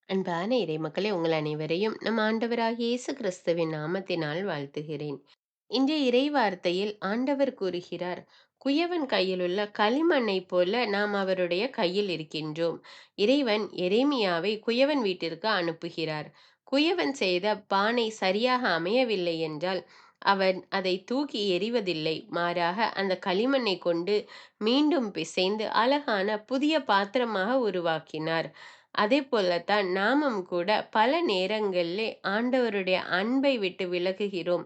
அன்பான இறைமக்களே, உங்கள் அனைவரையும் நம் ஆண்டவராகிய இயேசு கிறிஸ்துவின் நாமத்தினால் வாழ்த்துகிறேன். இன்றைய இறை வார்த்தையில் ஆண்டவர் கூறுகிறார், குயவன் கையிலுள்ள களிமண்ணைப் போல நாம் அவருடைய கையில் இருக்கின்றோம். இறைவன் எரேமியாவை குயவன் வீட்டிற்கு அனுப்புகிறார். குயவன் செய்த பானை சரியாக அமையவில்லை என்றால் அவன் அதை தூக்கி எறிவதில்லை. மாறாக அந்த களிமண்ணை கொண்டு மீண்டும் பிசைந்து அழகான புதிய பாத்திரமாக உருவாக்கினார். அதே போலத்தான் நாமும் கூட பல நேரங்களிலே ஆண்டவருடைய அன்பை விட்டு விலகுகிறோம்,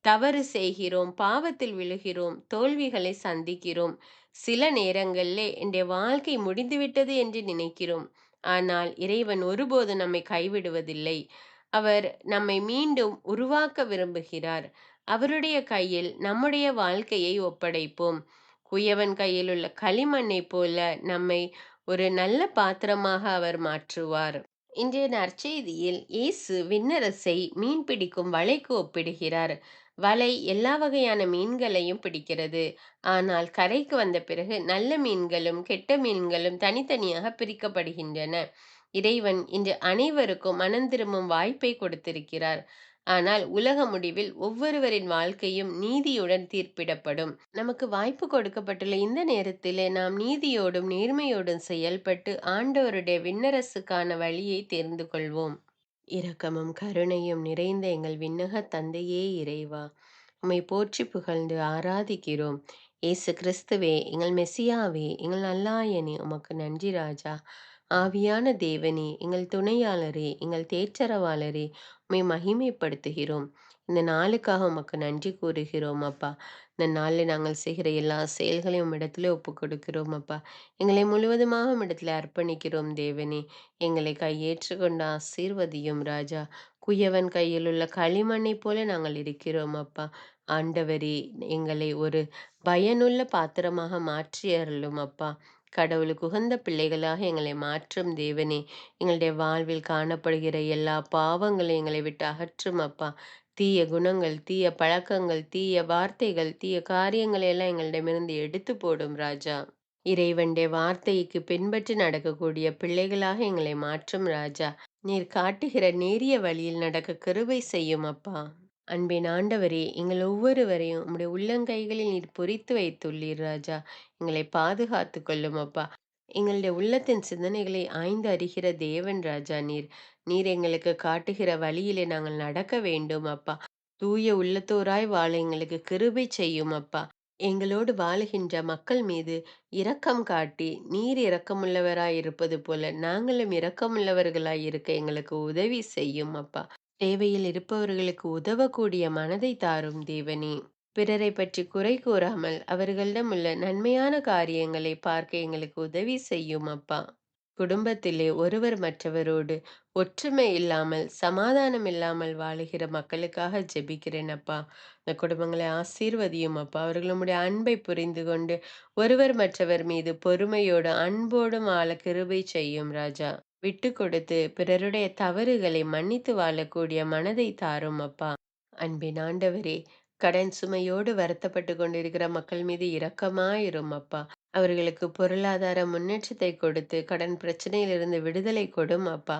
தவறு செய்கிறோம், பாவத்தில் விழுகிறோம், தோல்விகளை சந்திக்கிறோம். சில நேரங்களிலே என்னுடைய வாழ்க்கை முடிந்துவிட்டது என்று நினைக்கிறோம். ஆனால் இறைவன் ஒருபோதும் நம்மை கைவிடுவதில்லை. அவர் நம்மை மீண்டும் உருவாக்க விரும்புகிறார். அவருடைய கையில் நம்முடைய வாழ்க்கையை ஒப்படைப்போம். குயவன் கையில் உள்ள களிமண்ணைப் போல நம்மை ஒரு நல்ல பாத்திரமாக அவர் மாற்றுவார். இன்றைய நற்செய்தியில் இயேசு விண்ணரசை மீன் பிடிக்கும் வலைக்கு ஒப்பிடுகிறார். வலை எல்லா வகையான மீன்களையும் பிடிக்கிறது. ஆனால் கரைக்கு வந்த பிறகு நல்ல மீன்களும் கெட்ட மீன்களும் தனித்தனியாக பிரிக்கப்படுகின்றன. இறைவன் இன்று அனைவருக்கும் மனம் திரும்பும் வாய்ப்பை கொடுத்திருக்கிறார். ஆனால் உலக முடிவில் ஒவ்வொருவரின் வாழ்க்கையும் நீதியுடன் தீர்ப்பிடப்படும். நமக்கு வாய்ப்பு கொடுக்கப்பட்டுள்ள இந்த நேரத்திலே நாம் நீதியோடும் நேர்மையோடும் செயல்பட்டு ஆண்டவருடைய விண்ணரசுக்கான வழியை தெரிந்து கொள்வோம். இரக்கமும் கருணையும் நிறைந்த எங்கள் விண்ணக தந்தையே இறைவா, உம்மை போற்றி புகழ்ந்து ஆராதிக்கிறோம். இயேசு கிறிஸ்துவே, எங்கள் மெசியாவே, எங்கள் நல்லாயனே, உமக்கு நன்றி ராஜா. ஆவியான தேவனே, எங்கள் துணையாளரே, எங்கள் தேற்றரவாளரே, உம்மை மகிமைப்படுத்துகிறோம். இந்த நாளுக்காக உமக்கு நன்றி கூறுகிறோம் அப்பா. இந்த நாளில் நாங்கள் செய்கிற எல்லா செயல்களையும் உம்மிடத்திலே ஒப்புக் கொடுக்கிறோம் அப்பா. எங்களை முழுவதுமாக உம்மிடத்திலே அர்ப்பணிக்கிறோம் தேவனே. எங்களை கையேற்றுக்கொண்டு ஆசீர்வதியும் ராஜா. குயவன் கையில் உள்ள களிமண்ணைப் போல நாங்கள் இருக்கிறோம் அப்பா. ஆண்டவரே, எங்களை ஒரு பயனுள்ள பாத்திரமாக மாற்றி அருளும் அப்பா. கடவுளுக்கு உகந்த பிள்ளைகளாக எங்களை மாற்றும் தேவனே. எங்களுடைய வாழ்வில் காணப்படுகிற எல்லா பாவங்களையும் எங்களை விட்டு அகற்றும் அப்பா. தீய குணங்கள், தீய பழக்கங்கள், தீய வார்த்தைகள், தீய காரியங்களை எல்லாம் எங்களிடமிருந்து எடுத்து போடும் ராஜா. இறைவனுடைய வார்த்தைக்கு பின்பற்றி நடக்கக்கூடிய பிள்ளைகளாக எங்களை மாற்றும் ராஜா. நீர் காட்டுகிற நேரிய வழியில் நடக்க கிருபை செய்யும் அப்பா. அன்பின் ஆண்டவரே, எங்கள் ஒவ்வொருவரையும் உம்முடைய உள்ளங்கைகளில் நீர் பொறித்து வைத்துள்ளீர் ராஜா. எங்களை பாதுகாத்து கொள்ளும் அப்பா. எங்களுடைய உள்ளத்தின் சிந்தனைகளை ஆய்ந்து அறிகிற தேவன் ராஜா நீர். நீர் எங்களுக்கு காட்டுகிற வழியிலே நாங்கள் நடக்க வேண்டும் அப்பா. தூய உள்ளத்தோராய் வாழ எங்களுக்கு கிருபை செய்யும் அப்பா. எங்களோடு வாழுகின்ற மக்கள் மீது இரக்கம் காட்டி, நீர் இரக்கமுள்ளவராய் இருப்பது போல நாங்களும் இரக்கமுள்ளவர்களாய் இருக்க எங்களுக்கு உதவி செய்யும் அப்பா. தேவையில் இருப்பவர்களுக்கு உதவக்கூடிய மனதை தாரும் தேவனே. பிறரை பற்றி குறை கூறாமல் அவர்களிடம் உள்ள நன்மையான காரியங்களை பார்க்க எங்களுக்கு உதவி செய்யும் அப்பா. குடும்பத்திலே ஒருவர் மற்றவரோடு ஒற்றுமை இல்லாமல், சமாதானம் இல்லாமல் வாழுகிற மக்களுக்காக ஜெபிக்கிறேன் அப்பா. இந்த குடும்பங்களை ஆசீர்வதியும் அப்பா. அவர்கள் உம்முடைய அன்பை புரிந்து கொண்டு ஒருவர் மற்றவர் மீது பொறுமையோடு அன்போடும் வாழ கிருபை செய்யும் ராஜா. விட்டு கொடுத்து பிறருடைய தவறுகளை மன்னித்து வாழக்கூடிய மனதை தாரும் அப்பா. அன்பின் ஆண்டவரே, கடன் சுமையோடு வருத்தப்பட்டு கொண்டிருக்கிற மக்கள் மீது இரக்கமாயிரும் அப்பா. அவர்களுக்கு பொருளாதார முன்னேற்றத்தை கொடுத்து கடன் பிரச்சனையிலிருந்து விடுதலை கொடும் அப்பா.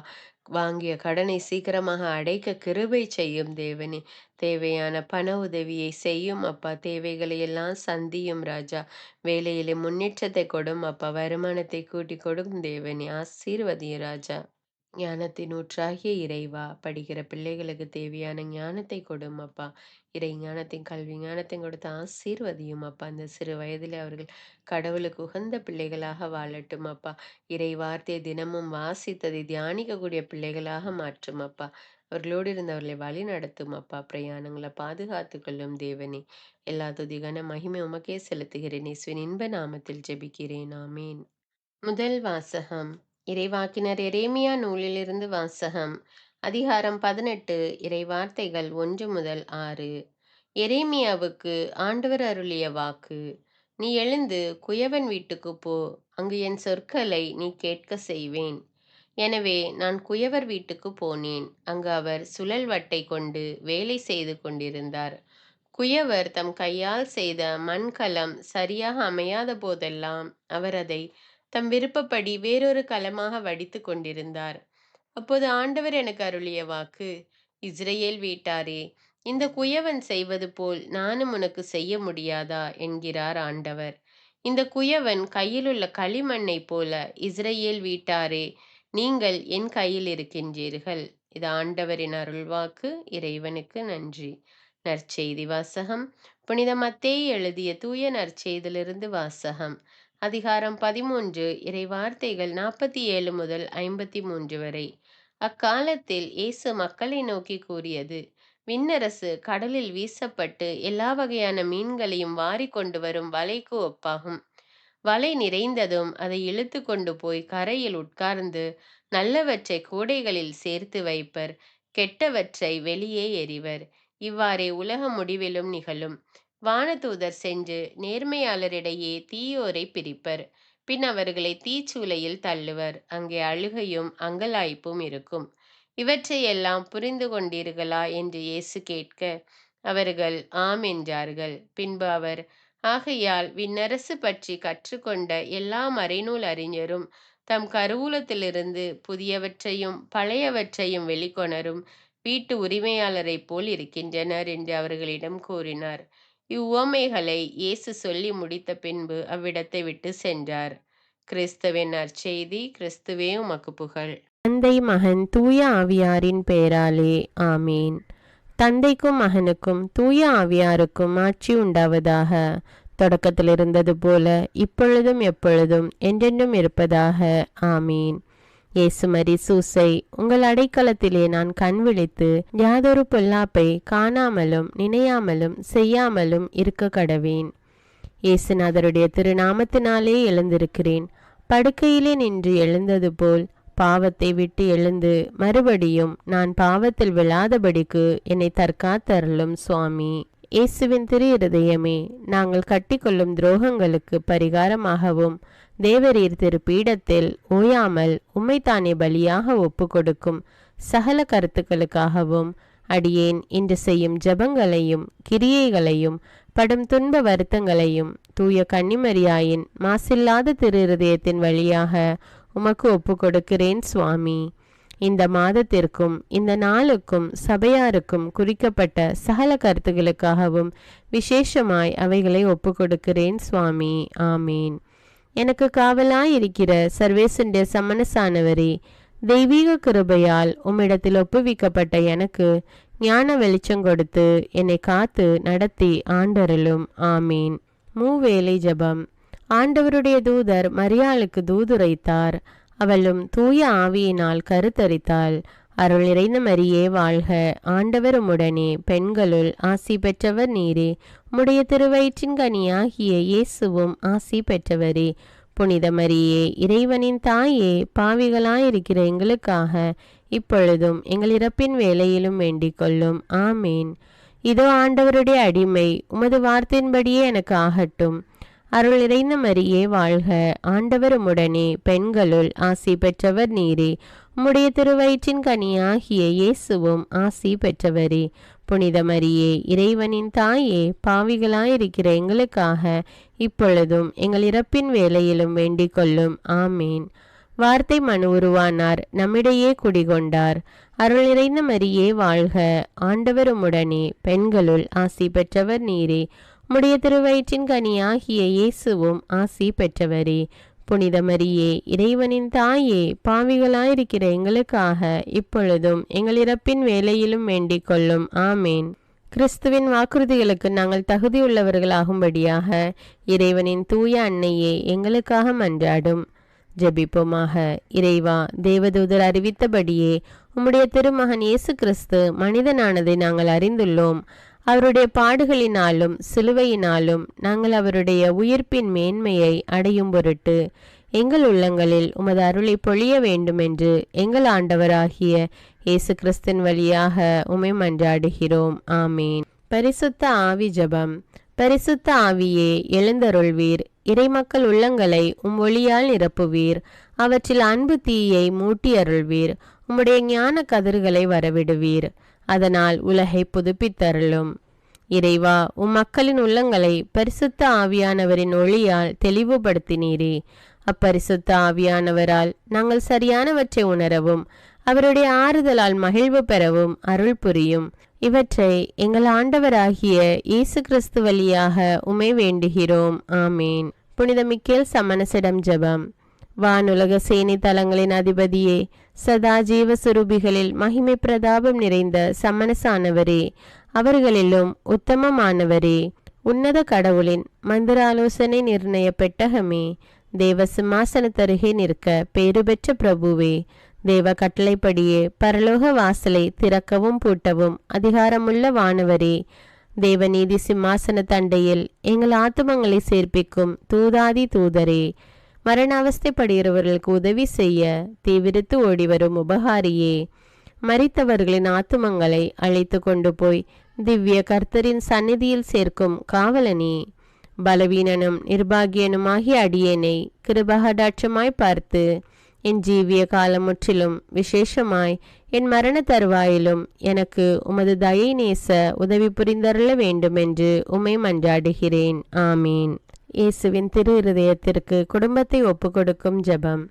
வாங்கிய கடனை சீக்கிரமாக அடைக்க கிருபை செய்யும் தேவனே. தேவையான பண உதவியை செய்யும் அப்பா. தேவைகளை எல்லாம் சந்தியும் ராஜா. வேலையிலே முன்னேற்றத்தை கொடும் அப்பா. வருமானத்தை கூட்டி கொடும் தேவனே. ஆசீர்வதியும் ராஜா. ஞானத்தின் ஊற்றாகிய இறைவா, படிக்கிற பிள்ளைகளுக்கு தேவையான ஞானத்தை கொடும் அப்பா. இறை ஞானத்தின் கல்வி ஞானத்தையும் கொடுத்து ஆசீர்வதியும் அப்பா. அந்த சிறு வயதிலே அவர்கள் கடவுளுக்கு உகந்த பிள்ளைகளாக வாழட்டும் அப்பா. இறை வார்த்தையை தினமும் வாசித்ததை தியானிக்கக்கூடிய பிள்ளைகளாக மாற்றும் அப்பா. அவர்களோடு இருந்தவர்களை வழி நடத்தும் அப்பா. பிரயாணங்களை பாதுகாத்து கொள்ளும் தேவனே. எல்லா துதிகான மகிமை உமக்கே செலுத்துகிறேன். இயேசுவின் இன்ப நாமத்தில் ஜெபிக்கிறேன். ஆமேன். முதல் வாசகம். இறைவாக்கினர் எரேமியா நூலிலிருந்து வாசகம். அதிகாரம் 18. இறைவார்த்தைகள் 1 முதல் 6. எரேமியாவுக்கு ஆண்டவர் அருளிய வாக்கு. நீ எழுந்து குயவன் வீட்டுக்குப் போ, அங்கு என் சொற்களை நீ கேட்க செய்வேன். எனவே நான் குயவர் வீட்டுக்குப் போனேன். அங்கு அவர் சுழல் வட்டை கொண்டு வேலை செய்து கொண்டிருந்தார். குயவர் தம் கையால் செய்த மண்கலம் சரியாக அமையாத போதெல்லாம் அவர் அதை தம் விருப்பப்படி வேறொரு கலமாக வடித்து கொண்டிருந்தார். அப்போது ஆண்டவர் எனக்கு அருளிய வாக்கு: இஸ்ரவேல் வீட்டாரே, இந்த குயவன் செய்வது போல் நானும் உனக்கு செய்ய முடியாதா என்கிறார் ஆண்டவர். இந்த குயவன் கையிலுள்ள களிமண்ணைப் போல இஸ்ரவேல் வீட்டாரே, நீங்கள் என் கையில் இருக்கின்றீர்கள். இது ஆண்டவரின் அருள்வாக்கு. இறைவனுக்கு நன்றி. நற்செய்தி வாசகம். புனித மத்தேயு எழுதிய தூய நற்செய்தியிலிருந்து வாசகம். அதிகாரம் 13, இறைவார்த்தைகள் 47 முதல் 53 வரை. அக்காலத்தில் இயேசு மக்களை நோக்கி கூறியது: விண்ணரசு கடலில் வீசப்பட்டு எல்லா வகையான மீன்களையும் வாரிக் கொண்டு வரும் வலைக்கு ஒப்பாகும். வலை நிறைந்ததும் அதை இழுத்து கொண்டு போய் கரையில் உட்கார்ந்து நல்லவற்றை கூடைகளில் சேர்த்து வைப்பர், கெட்டவற்றை வெளியே எறிவர். இவ்வாறே உலக முடிவிலும் நிகழும். வானதூதர் சென்று நேர்மையாளரிடையே தீயோரை பிரிப்பர். பின் அவர்களை தீச்சூளையில் தள்ளுவர். அங்கே அழுகையும் அங்கலாய்ப்பும் இருக்கும். இவற்றையெல்லாம் புரிந்து கொண்டீர்களா என்று இயேசு கேட்க, அவர்கள் ஆம் என்றார்கள். பின்பு அவர், ஆகையால் விண்ணரசு பற்றி கற்றுக்கொண்ட எல்லா மறைநூல் அறிஞரும் தம் கருவூலத்திலிருந்து புதியவற்றையும் பழையவற்றையும் வெளிக்கொணரும் வீட்டு உரிமையாளரைப் போல் இருக்கின்றனர் என்று அவர்களிடம் கூறினார். இவ்வுவமைகளை இயேசு சொல்லி முடித்த பின்பு அவ்விடத்தை விட்டு சென்றார். கிறிஸ்துவின் நற்செய்தி. கிறிஸ்துவே உமக்கு புகழ். தந்தை, மகன், தூய ஆவியாரின் பெயராலே ஆமீன். தந்தைக்கும் மகனுக்கும் தூய ஆவியாருக்கும் ஆட்சி உண்டாவதாக. தொடக்கத்தில் இருந்தது போல இப்பொழுதும் எப்பொழுதும் என்றென்றும் இருப்பதாக. ஆமீன். இயேசுமரி சூசை, உங்கள் அடைக்கலத்திலே நான் கண் விழித்து யாதொரு பொல்லாப்பை காணாமலும் நினையாமலும் செய்யாமலும் இருக்க கடவேன். இயேசுநாதருடைய திருநாமத்தினாலே எழுந்திருக்கிறேன். படுக்கையிலே நின்று எழுந்தது போல் பாவத்தை விட்டு எழுந்து மறுபடியும் நான் பாவத்தில் விழாதபடிக்கு என்னை தற்காத்தருளும் சுவாமி. இயேசுவின் திரு இருதயமே, நாங்கள் கட்டிக்கொள்ளும் துரோகங்களுக்கு பரிகாரமாகவும் தேவரீர் திரு பீடத்தில் ஓயாமல் உம்மைத்தானே பலியாக ஒப்பு கொடுக்கும் சகல கருத்துக்களுக்காகவும் அடியேன் இன்று செய்யும் ஜபங்களையும் கிரியைகளையும் படும் துன்ப வருத்தங்களையும் தூய கன்னிமரியாயின் மாசில்லாத திரு இருதயத்தின் வழியாக உமக்கு ஒப்பு கொடுக்கிறேன் சுவாமி. இந்த மாதத்திற்கும் இந்த நாளுக்கும் சபையாருக்கும் குறிக்கப்பட்ட சகல கருத்துகளுக்காகவும் விசேஷமாய் அவைகளை ஒப்பு கொடுக்கிறேன் சுவாமி. ஆமீன். எனக்கு காவலாயிருக்கிற சர்வேசுடைய சமனசானவரே, தெய்வீக கிருபையால் உம்மிடத்தில் ஒப்புவிக்கப்பட்ட எனக்கு ஞான வெளிச்சம் கொடுத்து என்னை காத்து நடத்தி ஆண்டருளும். ஆமீன். மூவேளை ஜபம். ஆண்டவருடைய தூதர் மரியாளுக்கு தூதுரைத்தார். அவளும் தூய ஆவியினால் கருத்தரித்தாள். அருள் நிறைந்த மரியே வாழ்க, ஆண்டவர் உம்முடனே, பெண்களுள் ஆசி பெற்றவர் நீரே. உம்முடைய திருவயிற்றின் கனியாகிய இயேசுவும் ஆசி பெற்றவரே. புனித மரியே, இறைவனின் தாயே, பாவிகளாயிருக்கிற எங்களுக்காக இப்பொழுதும் எங்கள் இறப்பின் வேளையிலும் வேண்டிக் கொள்ளும். ஆமீன். இதோ ஆண்டவருடைய அடிமை, உமது வார்த்தையின்படியே எனக்கு ஆகட்டும். அருள் நிறைந்த மரியே வாழ்க, ஆண்டவர் உம்முடனே, பெண்களுள் ஆசி பெற்றவர் நீரே. உம்முடைய திருவயிற்றின் கனியாகிய இயேசுவும் ஆசி பெற்றவரே. புனித மரியே, இறைவனின் தாயே, பாவிகளாயிருக்கிற எங்களுக்காக இப்பொழுதும் எங்கள் இறப்பின் வேளையிலும் வேண்டிக் கொள்ளும். ஆமீன். வார்த்தை மனு உருவானார், நம்மிடையே குடிகொண்டார். அருள் நிறைந்த மரியே வாழ்க, ஆண்டவர் உம்முடனே, பெண்களுள் ஆசி பெற்றவர் நீரே. உம்முடைய திருவயிற்றின் கனியாகிய இயேசுவும் ஆசி பெற்றவரே. புனித மரியே, இறைவனின் தாயே, பாவிகளாயிருக்கிற எங்களுக்காக இப்பொழுதும் எங்கள் இறப்பின் வேளையிலும் வேண்டிக் கொள்ளும். ஆமேன். கிறிஸ்துவின் வாக்குறுதிகளுக்கு நாங்கள் தகுதியுள்ளவர்களாகும்படியாக இறைவனின் தூய அன்னையே எங்களுக்காக மன்றாடும். ஜெபிப்போமாக. இறைவா, தேவதூதர் அறிவித்தபடியே உம்முடைய திருமகன் இயேசு கிறிஸ்து மனிதனானதை நாங்கள் அறிந்துள்ளோம். அவருடைய பாடுகளினாலும் சிலுவையினாலும் நாங்கள் அவருடைய உயிர்ப்பின் மேன்மையை அடையும் பொருட்டு எங்கள் உள்ளங்களில் உமது அருளை பொழிய வேண்டுமென்று எங்கள் ஆண்டவராகிய இயேசு கிறிஸ்தின் வழியாக உம்மை மன்றாடுகிறோம். ஆமீன். பரிசுத்த ஆவி ஜபம். பரிசுத்த ஆவியே, எழுந்தருள்வீர். இறைமக்கள் உள்ளங்களை ஒளியால் நிரப்புவீர். அவற்றில் அன்பு தீயை மூட்டி அருள்வீர். உம்முடைய ஞான கதிர்களை வரவிடுவீர். அதனால் உலகை புதுப்பித்தருளும். இறைவா, மக்களின் உள்ளங்களை பரிசுத்த ஆவியானவரின் ஒளியால் தெளிவுபடுத்தினீரே. அப்பரிசுத்த ஆவியானவரால் நாங்கள் சரியானவற்றை உணரவும் அவருடைய ஆறுதலால் மகிழ்வு பெறவும் அருள் புரியும். இவற்றை எங்கள் ஆண்டவராகிய இயேசு கிறிஸ்து வழியாக உம்மை வேண்டுகிறோம். ஆமேன். புனித மிக்கேல் சமணசிடம் ஜெபம். வானுலக சேனை தலங்களின் அதிபதியே, சதா ஜீவ சுரூபிகளில் மகிமை பிரதாபம் நிறைந்த சமணசானவரே, அவர்களிலும் உத்தமமானவரே, உன்னத கடவுளின் மந்திராலோசனை நிர்ணய பெட்டகமே, தேவ சிம்மாசனத்தருகே நிற்க பேறு பெற்ற பிரபுவே, தேவ கட்டளைப்படியே பரலோக வாசலை திறக்கவும் பூட்டவும் அதிகாரமுள்ள வானவரே, தேவநீதி சிம்மாசன தண்டையில் எங்கள் ஆத்துமங்களை சேர்ப்பிக்கும் தூதாதி தூதரே, மரண அவஸ்தைப்படுகிறவர்களுக்கு உதவி செய்ய தீவிரித்து ஓடிவரும் உபகாரியே, மரித்தவர்களின் ஆத்துமங்களை அழைத்து கொண்டு போய் திவ்ய கர்த்தரின் சந்நிதியில் சேர்க்கும் காவலனே, பலவீனனும் நிர்பாகியனுமாகிய அடியேனை கிருபகடாட்சமாய் பார்த்து என் ஜீவிய காலம் முற்றிலும் விசேஷமாய் என் மரண தருவாயிலும் எனக்கு உமது தயை நேச உதவி புரிந்தருள வேண்டுமென்று உம்மை மன்றாடுகிறேன். ஆமீன். இயேசுவின் திரு இருதயத்திற்கு குடும்பத்தை ஒப்புக்கொடுக்கும் ஜெபம்.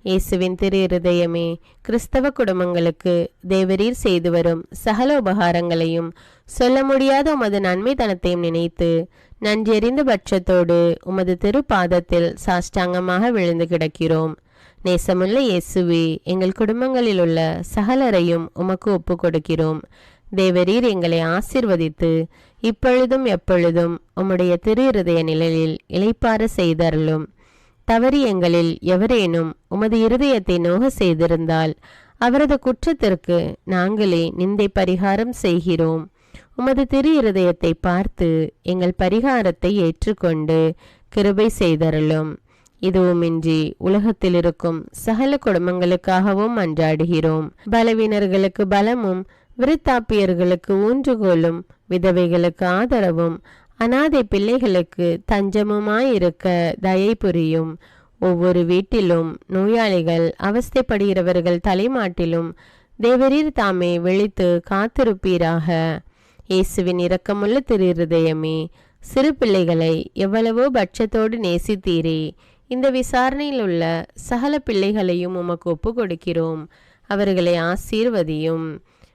இயேசுவின் திரு இருதயமே, கிறிஸ்தவ குடும்பங்களுக்கு தேவரீர் செய்து வரும் சகல உபகாரங்களையும் சொல்ல முடியாத உமது நன்மைத்தனத்தையும் நினைத்து நன்றெறிந்த பட்சத்தோடு உமது திரு பாதத்தில் சாஷ்டாங்கமாக விழுந்து கிடக்கிறோம். நேசமுள்ள இயேசுவே, எங்கள் குடும்பங்களில் உள்ள சகலரையும் உமக்கு ஒப்பு கொடுக்கிறோம். தேவரீர் எங்களை ஆசீர்வதித்து இப்பொழுதும் எப்பொழுதும் உம்முடைய திரு இருதய நிழலில் இளைப்பாற செய்தருளும். தவறி எங்களில் எவரேனும் உமது இருதயத்தை நோக செய்திருந்தால் அவரது குற்றத்திற்கு நாங்களே நிந்தை பரிகாரம் செய்கிறோம். உமது திரு இருதயத்தை பார்த்து எங்கள் பரிகாரத்தை ஏற்றுக்கொண்டு கிருபை செய்தருளும். இதுவுமின்றி உலகத்தில் இருக்கும் சகல குடும்பங்களுக்காகவும் மன்றாடுகிறோம். பலவீனர்களுக்கு பலமும், விருத்தாப்பியர்களுக்கு ஊன்றுகோலும், விதவைகளுக்கு ஆதரவும், அனாதை பிள்ளைகளுக்கு தஞ்சமுமாயிருக்க தயை புரியும். ஒவ்வொரு வீட்டிலும் நோயாளிகள் அவஸ்தைப்படுகிறவர்கள் தலைமாட்டிலும் தேவரீர் தாமே விழித்து காத்திருப்பீராக. இயேசுவின் இரக்கமுள்ள திரு இருதயமே, சிறு பிள்ளைகளை எவ்வளவோ பட்சத்தோடு நேசித்தீரே. இந்த விசாரணையில் உள்ள சகல பிள்ளைகளையும் உமக்கு ஒப்பு கொடுக்கிறோம். அவர்களை ஆசீர்வதியும்.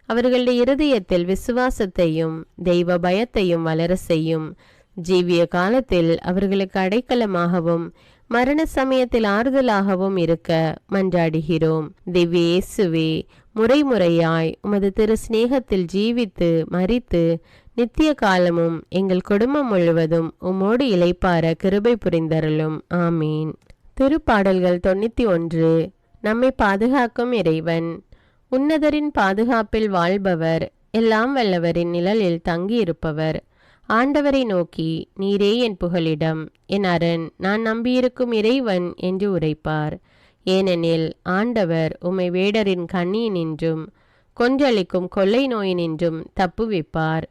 அவர்களுடைய இருதயத்தில் விசுவாசத்தையும் தெய்வ பயத்தையும் வளர செய்யும். ஜீவிய காலத்தில் அவர்களுக்கு அடைக்கலமாகவும் மரண சமயத்தில் ஆறுதலாகவும் இருக்க மன்றாடுகிறோம். திவ்ய இயேசுவே, முறைமுறையாய் உமது திரு சிநேகத்தில் ஜீவித்து மரித்து நித்திய காலமும் எங்கள் குடும்பம் முழுவதும் உம்மோடு இளைப்பார கிருபை புரிந்தருளும். ஆமீன். திருப்பாடல்கள் 91. நம்மை பாதுகாக்கும் இறைவன். உன்னதரின் பாதுகாப்பில் வாழ்பவர், எல்லாம் வல்லவரின் நிழலில் தங்கியிருப்பவர். ஆண்டவரை நோக்கி, நீரே என் புகலிடம், என் அரண், நான் நம்பியிருக்கும் இறைவன் என்று உரைப்பார். ஏனெனில் ஆண்டவர் உம்மை வேடரின் கண்ணியினின்றும் கொன்றளிக்கும் கொள்ளை நோயினின்றும் தப்புவிப்பார்.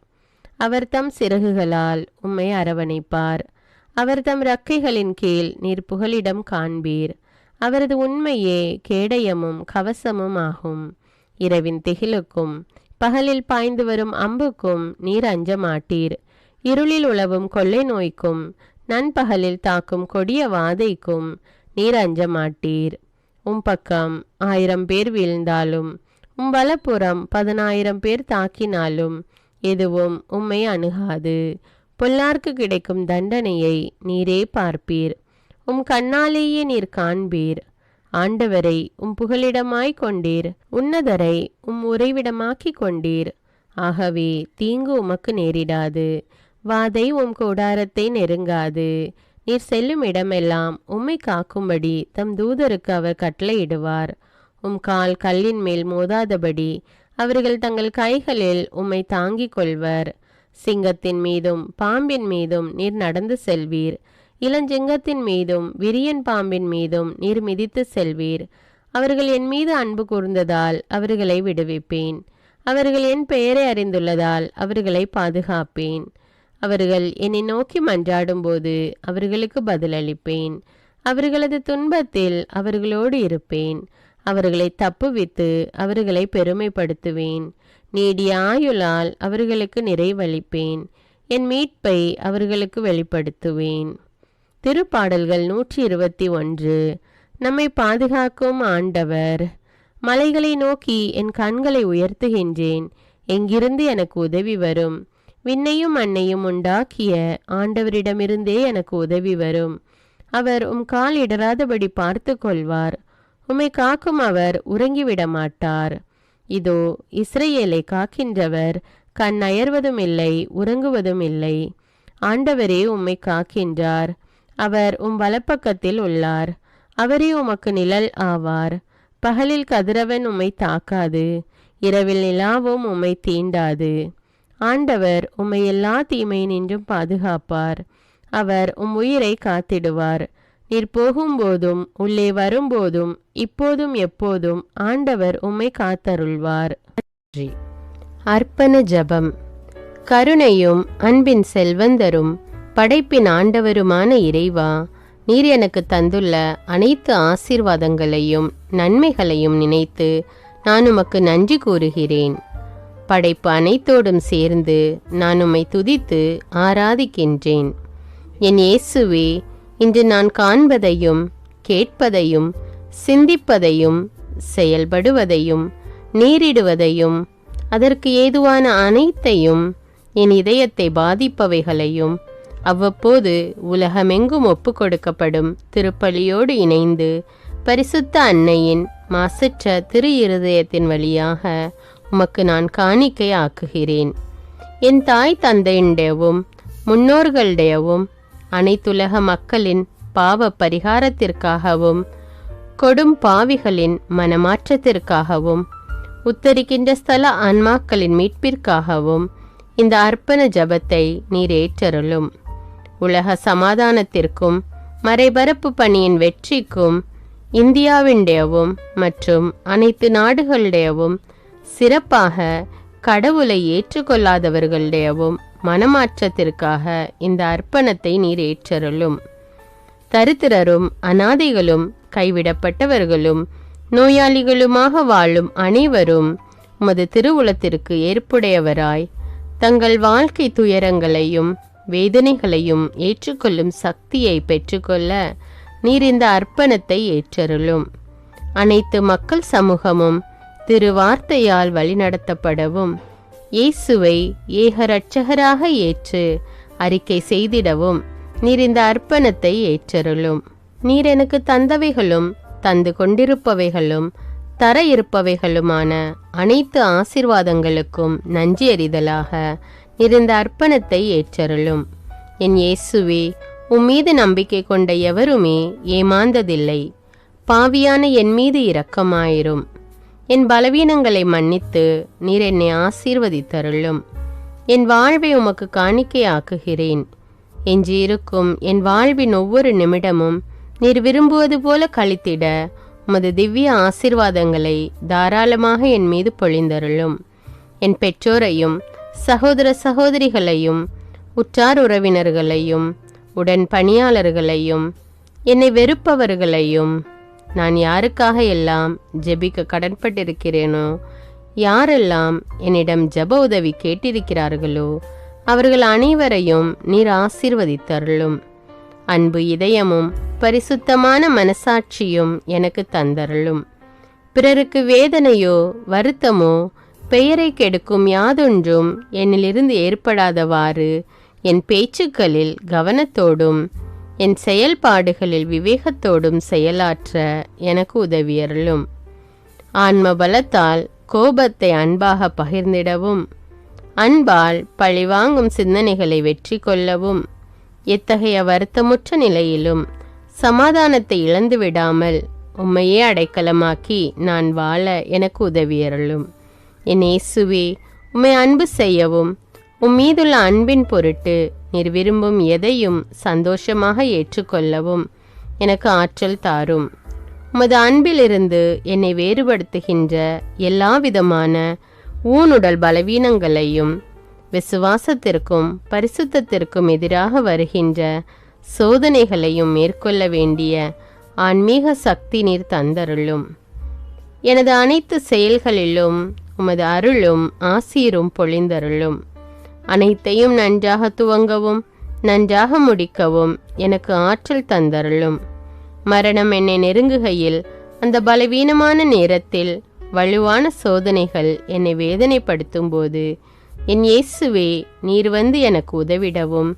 அவர் தம் சிறகுகளால் உம்மை அரவணைப்பார். அவர் தம் இறக்கைகளின் கீழ் நீர் புகலிடம் காண்பீர். அவரது உண்மையே கேடயமும் கவசமும் ஆகும். இரவின் திகிலுக்கும் பகலில் பாய்ந்து வரும் அம்புக்கும் நீர் அஞ்ச மாட்டீர். இருளில் உலவும் கொள்ளை நோய்க்கும் நண்பகலில் தாக்கும் கொடிய வாதைக்கும் நீர் அஞ்ச மாட்டீர். பக்கம் 1000 பேர் வீழ்ந்தாலும் வலப்புறம் 10,000 பேர் தாக்கினாலும் எதுவும் உம்மை அணுகாது. பொல்லார்க்கு கிடைக்கும் தண்டனையை நீரே பார்ப்பீர். கண்ணாலேயே நீர் காண்பீர். ஆண்டவரை புகலிடமாய் கொண்டீர். உன்னதரை உறைவிடமாக்கி கொண்டீர். ஆகவே தீங்கு உமக்கு நேரிடாது. வாதை கூடாரத்தை நெருங்காது. நீர் செல்லும் இடமெல்லாம் உம்மை காக்கும்படி தம் தூதருக்கு அவர் கட்டளையிடுவார். கால் கல்லின் மேல் மோதாதபடி அவர்கள் தங்கள் கைகளில் உம்மை தாங்கிக் கொள்வர். சிங்கத்தின் மீதும் பாம்பின் மீதும் நீர் நடந்து செல்வீர். இளஞ்சிங்கத்தின் மீதும் விரியன் பாம்பின் மீதும் நீர் மிதித்து செல்வீர். அவர்கள் என் மீது அன்பு கூர்ந்ததால் அவர்களை விடுவிப்பேன். அவர்கள் என் பெயரை அறிந்துள்ளதால் அவர்களை பாதுகாப்பேன். அவர்கள் என்னை நோக்கி மன்றாடும் போது அவர்களுக்கு பதிலளிப்பேன். அவர்களது துன்பத்தில் அவர்களோடு இருப்பேன். அவர்களை தப்புவித்து அவர்களை பெருமைப்படுத்துவேன். நீடிய ஆயுளால் அவர்களுக்கு நிறைவளிப்பேன். என் மீட்பை அவர்களுக்கு வெளிப்படுத்துவேன். திருப்பாடல்கள் 121. நம்மை பாதுகாக்கும் ஆண்டவர். மலைகளை நோக்கி என் கண்களை உயர்த்துகின்றேன். எங்கிருந்து எனக்கு உதவி வரும்? விண்ணையும் மண்ணையும் உண்டாக்கிய ஆண்டவரிடமிருந்தே எனக்கு உதவி வரும். அவர் கால் இடராதபடி பார்த்து கொள்வார். உம்மை காக்கும் அவர் உறங்கிவிட மாட்டார். இதோ இஸ்ரவேலை காக்கின்றவர் கண் அயர்வதும் இல்லை, உறங்குவதும் இல்லை. ஆண்டவரே உம்மை காக்கின்றார். அவர் வலப்பக்கத்தில் உள்ளார். அவரே உமக்கு நிழல் ஆவார். பகலில் கதிரவன் உம்மை தாக்காது, இரவில் நிலாவும் உம்மை தீண்டாது. ஆண்டவர் உம்மை எல்லா தீமையினின்றும் பாதுகாப்பார். அவர் உயிரை காத்திடுவார். நீர் போகும்போதும் உள்ளே வரும்போதும் இப்போதும் எப்போதும் ஆண்டவர் உம்மை காத்தருள்வார். அர்ப்பண ஜபம். கருணையும் அன்பின் செல்வந்தரும் படைப்பின் ஆண்டவருமான இறைவா, நீர் எனக்கு தந்துள்ள அனைத்து ஆசீர்வாதங்களையும் நன்மைகளையும் நினைத்து நான் உமக்கு நன்றி கூறுகிறேன். படைப்பு அனைத்தோடும் சேர்ந்து நான் உம்மை துதித்து ஆராதிக்கின்றேன். என் இயேசுவே, இன்று நான் காண்பதையும் கேட்பதையும் சிந்திப்பதையும் செயல்படுவதையும் நேரிடுவதையும் அதற்கு ஏதுவான அனைத்தையும் என் இதயத்தை பாதிப்பவைகளையும் அவ்வப்போது உலகமெங்கும் ஒப்பு கொடுக்கப்படும் திருப்பலியோடு இணைந்து பரிசுத்த அன்னையின் மாசற்ற திரு இருதயத்தின் வழியாக உமக்கு நான் காணிக்கை ஆக்குகிறேன். என் தாய் தந்தையுடையவும் முன்னோர்களுடையவும் அனைத்துலக மக்களின் பாவ பரிகாரத்திற்காகவும் கொடும் பாவிகளின் மனமாற்றத்திற்காகவும் உத்தரிக்கின்ற ஸ்தல ஆன்மாக்களின் மீட்பிற்காகவும் இந்த அர்ப்பண ஜபத்தை நீர் ஏற்றருளும். உலக சமாதானத்திற்கும் மறைபரப்பு பணியின் வெற்றிக்கும் இந்தியாவினுடையவும் மற்றும் அனைத்து நாடுகளுடையவும் சிறப்பாக கடவுளை ஏற்றுக்கொள்ளாதவர்களுடையவும் மனமாற்றத்திற்காக இந்த அர்ப்பணத்தை நீர் ஏற்றருளும். தரித்திரரும் அனாதைகளும் கைவிடப்பட்டவர்களும் நோயாளிகளுமாக வாழும் அனைவரும் உமது திருவுளத்திற்கு ஏற்புடையவராய் தங்கள் வாழ்க்கை துயரங்களையும் வேதனைகளையும் ஏற்றுக்கொள்ளும் சக்தியை பெற்றுக்கொள்ள நீர் இந்த அர்ப்பணத்தை ஏற்றருளும். அனைத்து மக்கள் சமூகமும் திருவார்த்தையால் வழிநடத்தப்படவும் இயேசுவை ஏக இரட்சகராக ஏற்று அறிக்கை செய்திடவும் நீர் இந்த அர்ப்பணத்தை ஏற்றருளும். நீர் எனக்கு தந்தவைகளும் தந்து கொண்டிருப்பவைகளும் தர இருப்பவைகளுமான அனைத்து ஆசீர்வாதங்களுக்கும் நன்றி அறிதலாக நீர் இந்த அர்ப்பணத்தை ஏற்றருளும். என் இயேசுவே, உம்மீது நம்பிக்கை கொண்ட எவருமே ஏமாந்ததில்லை. பாவியான என் மீது இரக்கமாயிரும். என் பலவீனங்களை மன்னித்து நீர் என்னை ஆசீர்வதித்தருளும். என் வாழ்வை உமக்கு காணிக்கையாக்குகிறேன். எஞ்சியிருக்கும் என் வாழ்வின் ஒவ்வொரு நிமிடமும் நீர் விரும்புவது போல கழித்திட உமது திவ்ய ஆசீர்வாதங்களை தாராளமாக என் மீது பொழிந்தருளும். என் பெற்றோரையும் சகோதர சகோதரிகளையும் உற்றார் உறவினர்களையும் உடன் பணியாளர்களையும் என்னை வெறுப்பவர்களையும் நான் யாருக்காக எல்லாம் ஜெபிக்க கடன்பட்டிருக்கிறேனோ, யாரெல்லாம் என்னிடம் ஜெப உதவி கேட்டிருக்கிறார்களோ அவர்கள் அனைவரையும் நீர் ஆசீர்வதித்தருளும். அன்பு இதயமும் பரிசுத்தமான மனசாட்சியும் எனக்கு தந்தருளும். பிறருக்கு வேதனையோ வருத்தமோ பெயரை கெடுக்கும் யாதொன்றும் என்னிலிருந்து ஏற்படாதவாறு என் பேச்சுக்களில் கவனத்தோடும் என் செயல்பாடுகளில் விவேகத்தோடும் செயலாற்ற எனக்கு உதவியருளும். ஆன்ம பலத்தால் கோபத்தை அன்பாக பகிர்ந்திடவும் அன்பால் பழிவாங்கும் சிந்தனைகளை வெற்றி கொள்ளவும் எத்தகைய வருத்தமுற்ற நிலையிலும் சமாதானத்தை இழந்து விடாமல் உம்மையே அடைக்கலமாக்கி நான் வாழ எனக்கு உதவியருளும். என் இயேசுவே, உம்மை அன்பு செய்யவும் உம்மீதுள்ள அன்பின் பொருட்டு நீர் விரும்பும் எதையும் சந்தோஷமாக ஏற்றுக்கொள்ளவும் எனக்கு ஆற்றல் தாரும். உமது அன்பிலிருந்து என்னை வேறுபடுத்துகின்ற எல்லா விதமான ஊனுடல் பலவீனங்களையும் விசுவாசத்திற்கும் பரிசுத்தத்திற்கும் எதிராக வருகின்ற சோதனைகளையும் மேற்கொள்ள வேண்டிய ஆன்மீக சக்தி நீர் தந்தருளும். எனது அனைத்து செயல்களிலும் உமது அருளும் ஆசீரும் பொழிந்தருளும். அனைத்தையும் நன்றாக துவங்கவும் நன்றாக முடிக்கவும் எனக்கு ஆற்றல் தந்தருளும். மரணம் என்னை நெருங்குகையில் அந்த பலவீனமான நேரத்தில் வலுவான சோதனைகள் என்னை வேதனைப்படுத்தும் போது, என் இயேசுவே, நீர் வந்து எனக்கு உதவிடவும்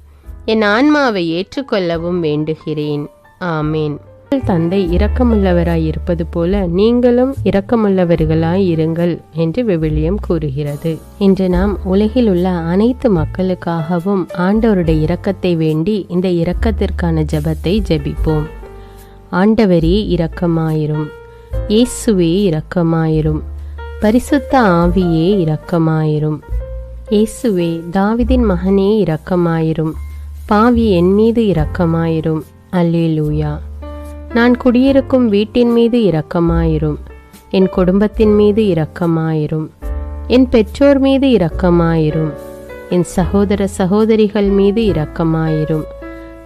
என் ஆன்மாவை ஏற்றுக்கொள்ளவும் வேண்டுகிறேன். ஆமேன். தந்தை இரக்கமுள்ளவராய் இருப்பது போல நீங்களும் இரக்கமுள்ளவர்களாய் இருங்கள் என்று விவிலியம் கூறுகிறது. இன்று நாம் உலகில் உள்ள அனைத்து மக்களுக்காகவும் ஆண்டவருடைய இரக்கத்தை வேண்டி இந்த இரக்கத்திற்கான ஜெபத்தை ஜெபிப்போம். ஆண்டவரே இரக்கமாயிரும். இயேசுவே இரக்கமாயிரும். பரிசுத்த ஆவியே இரக்கமாயிரும். இயேசுவே, தாவீதின் மகனே இரக்கமாயிரும். பாவி என் மீது இரக்கமாயிரும். அல்லேலூயா. நான் குடியிருக்கும் வீட்டின் மீது இரக்கமாயிரும். என் குடும்பத்தின் மீது இரக்கமாயிரும். என் பெற்றோர் மீது இரக்கமாயிரும். என் சகோதர சகோதரிகள் மீது இரக்கமாயிரும்.